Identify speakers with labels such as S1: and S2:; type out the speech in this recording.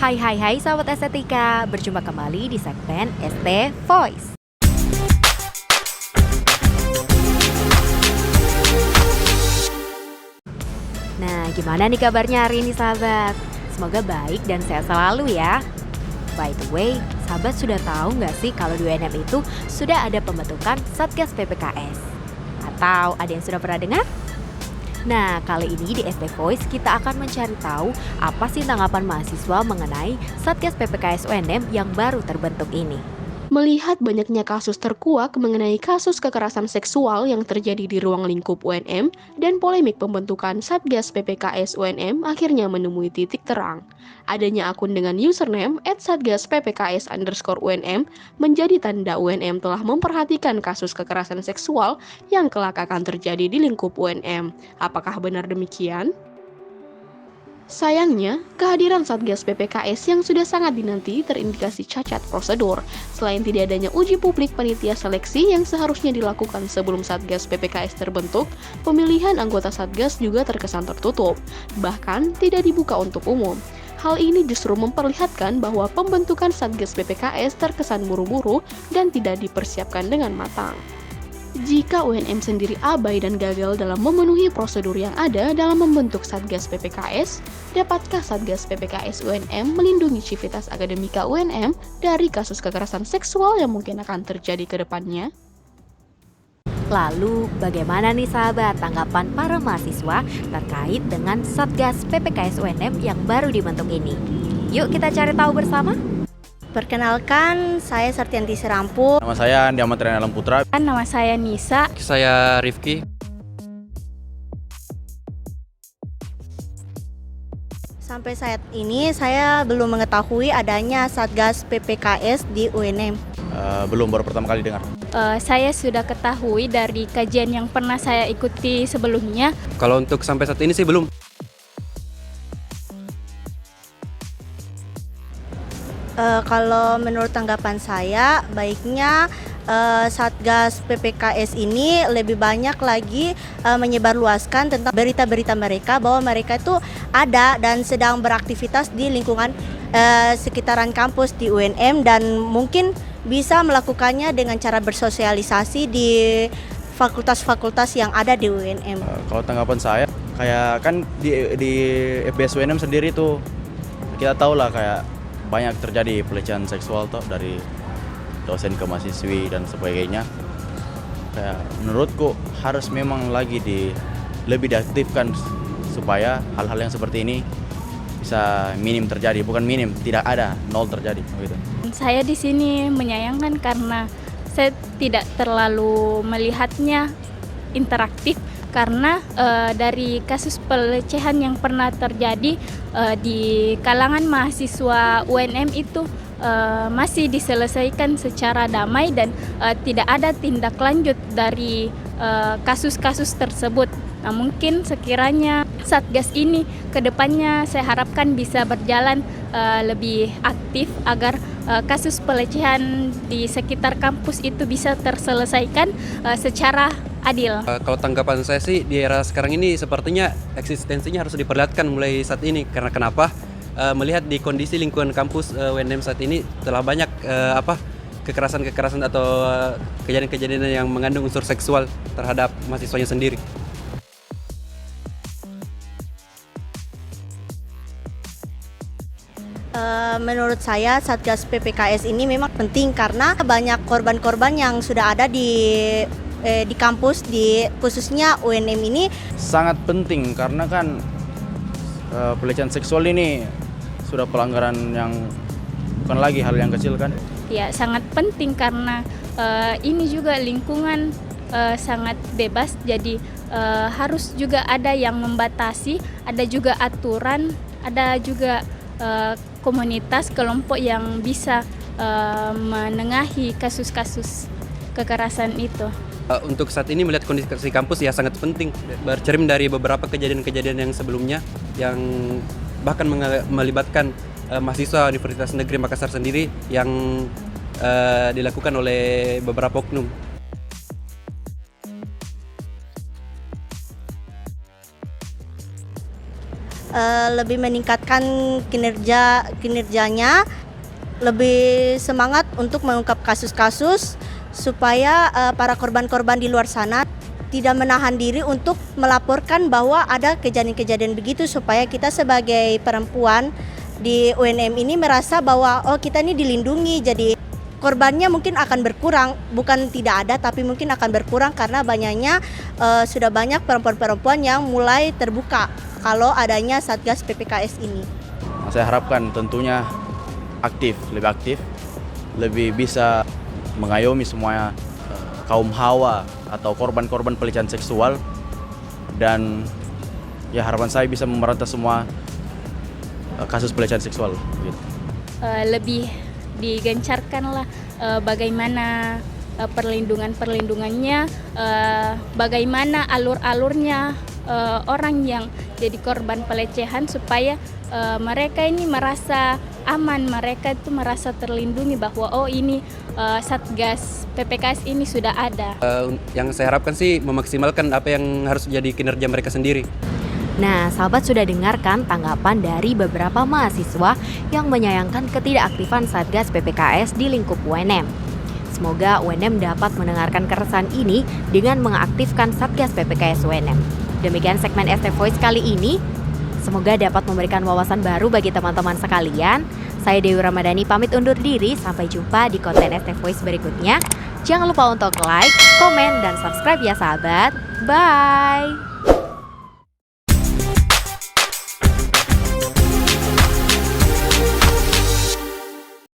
S1: Hai sahabat estetika, berjumpa kembali di segmen ST Voice. Nah, gimana nih kabarnya hari ini sahabat? Semoga baik dan sehat selalu ya. By the way, sahabat sudah tahu nggak sih kalau di UNM itu sudah ada pembentukan Satgas PPKS? Atau ada yang sudah pernah dengar? Nah, kali ini di ST Voice kita akan mencari tahu apa sih tanggapan mahasiswa mengenai Satgas PPKS UNM yang baru terbentuk ini.
S2: Melihat banyaknya kasus terkuak mengenai kasus kekerasan seksual yang terjadi di ruang lingkup UNM dan polemik pembentukan Satgas PPKS UNM akhirnya menemui titik terang. Adanya akun dengan username @satgaspppks_UNM menjadi tanda UNM telah memperhatikan kasus kekerasan seksual yang kelak akan terjadi di lingkup UNM. Apakah benar demikian? Sayangnya, kehadiran Satgas PPKS yang sudah sangat dinanti terindikasi cacat prosedur. Selain tidak adanya uji publik panitia seleksi yang seharusnya dilakukan sebelum Satgas PPKS terbentuk, pemilihan anggota Satgas juga terkesan tertutup, bahkan tidak dibuka untuk umum. Hal ini justru memperlihatkan bahwa pembentukan Satgas PPKS terkesan buru-buru dan tidak dipersiapkan dengan matang. Jika UNM sendiri abai dan gagal dalam memenuhi prosedur yang ada dalam membentuk Satgas PPKS, dapatkah Satgas PPKS UNM melindungi civitas akademika UNM dari kasus kekerasan seksual yang mungkin akan terjadi ke depannya?
S1: Lalu, bagaimana nih sahabat tanggapan para mahasiswa terkait dengan Satgas PPKS UNM yang baru dibentuk ini? Yuk kita cari tahu bersama.
S3: Perkenalkan, saya Sartianti Serampu.
S4: Nama saya Andi Ahmad Rian Alam Putra.
S5: Nama saya Nisa.
S6: Saya Rifki.
S3: Sampai saat ini saya belum mengetahui adanya Satgas PPKS di UNM.
S4: Belum, baru pertama kali dengar.
S5: Saya sudah ketahui dari kajian yang pernah saya ikuti sebelumnya.
S6: Kalau untuk sampai saat ini sih belum.
S3: Kalau menurut tanggapan saya, baiknya Satgas PPKS ini lebih banyak lagi menyebarluaskan tentang berita-berita mereka bahwa mereka itu ada dan sedang beraktivitas di lingkungan sekitaran kampus di UNM dan mungkin bisa melakukannya dengan cara bersosialisasi di fakultas-fakultas yang ada di UNM.
S4: Kalau tanggapan saya, kayak kan di FBS UNM sendiri tuh kita tahu lah kayak banyak terjadi pelecehan seksual tuh dari dosen ke mahasiswi dan sebagainya. Kayak menurutku harus memang lagi lebih diaktifkan supaya hal-hal yang seperti ini bisa minim terjadi, bukan minim, tidak ada, nol terjadi gitu.
S5: Saya di sini menyayangkan karena saya tidak terlalu melihatnya interaktif karena dari kasus pelecehan yang pernah terjadi di kalangan mahasiswa UNM itu masih diselesaikan secara damai dan tidak ada tindak lanjut dari kasus-kasus tersebut. Nah, mungkin sekiranya Satgas ini ke depannya saya harapkan bisa berjalan lebih aktif agar kasus pelecehan di sekitar kampus itu bisa terselesaikan secara adil.
S6: Kalau tanggapan saya sih di era sekarang ini sepertinya eksistensinya harus diperlihatkan mulai saat ini. Karena kenapa? Melihat di kondisi lingkungan kampus UNM saat ini telah banyak kekerasan-kekerasan atau kejadian-kejadian yang mengandung unsur seksual terhadap mahasiswanya sendiri.
S3: Menurut saya Satgas PPKS ini memang penting karena banyak korban-korban yang sudah ada di kampus, khususnya UNM ini.
S4: Sangat penting karena kan pelecehan seksual ini sudah pelanggaran yang bukan lagi hal yang kecil kan.
S5: Ya, sangat penting karena ini juga lingkungan sangat bebas, jadi harus juga ada yang membatasi, ada juga aturan, ada juga komunitas kelompok yang bisa menengahi kasus-kasus kekerasan itu.
S6: Untuk saat ini melihat kondisi kampus ya sangat penting, bercermin dari beberapa kejadian-kejadian yang sebelumnya yang bahkan melibatkan mahasiswa Universitas Negeri Makassar sendiri yang dilakukan oleh beberapa oknum.
S3: lebih meningkatkan kinerjanya, lebih semangat untuk mengungkap kasus-kasus supaya para korban-korban di luar sana tidak menahan diri untuk melaporkan bahwa ada kejadian-kejadian begitu, supaya kita sebagai perempuan di UNM ini merasa bahwa oh kita ini dilindungi, jadi korbannya mungkin akan berkurang, bukan tidak ada tapi mungkin akan berkurang karena banyaknya sudah banyak perempuan-perempuan yang mulai terbuka kalau adanya Satgas PPKS ini.
S4: Saya harapkan tentunya lebih aktif, lebih bisa mengayomi semua kaum hawa atau korban-korban pelecehan seksual, dan ya harapan saya bisa memerantas semua kasus pelecehan seksual gitu.
S5: Lebih digencarkanlah bagaimana perlindungannya, bagaimana alur-alurnya orang yang jadi korban pelecehan supaya mereka ini merasa aman, mereka itu merasa terlindungi bahwa oh ini Satgas PPKS ini sudah ada.
S6: Yang saya harapkan sih memaksimalkan apa yang harus jadi kinerja mereka sendiri.
S1: Nah, sahabat sudah dengarkan tanggapan dari beberapa mahasiswa yang menyayangkan ketidakaktifan Satgas PPKS di lingkup UNM. Semoga UNM dapat mendengarkan keresahan ini dengan mengaktifkan Satgas PPKS UNM. Demikian segmen ST Voice kali ini. Semoga dapat memberikan wawasan baru bagi teman-teman sekalian. Saya Dewi Ramadhani pamit undur diri. Sampai jumpa di konten ST Voice berikutnya. Jangan lupa untuk like, komen, dan subscribe ya sahabat. Bye!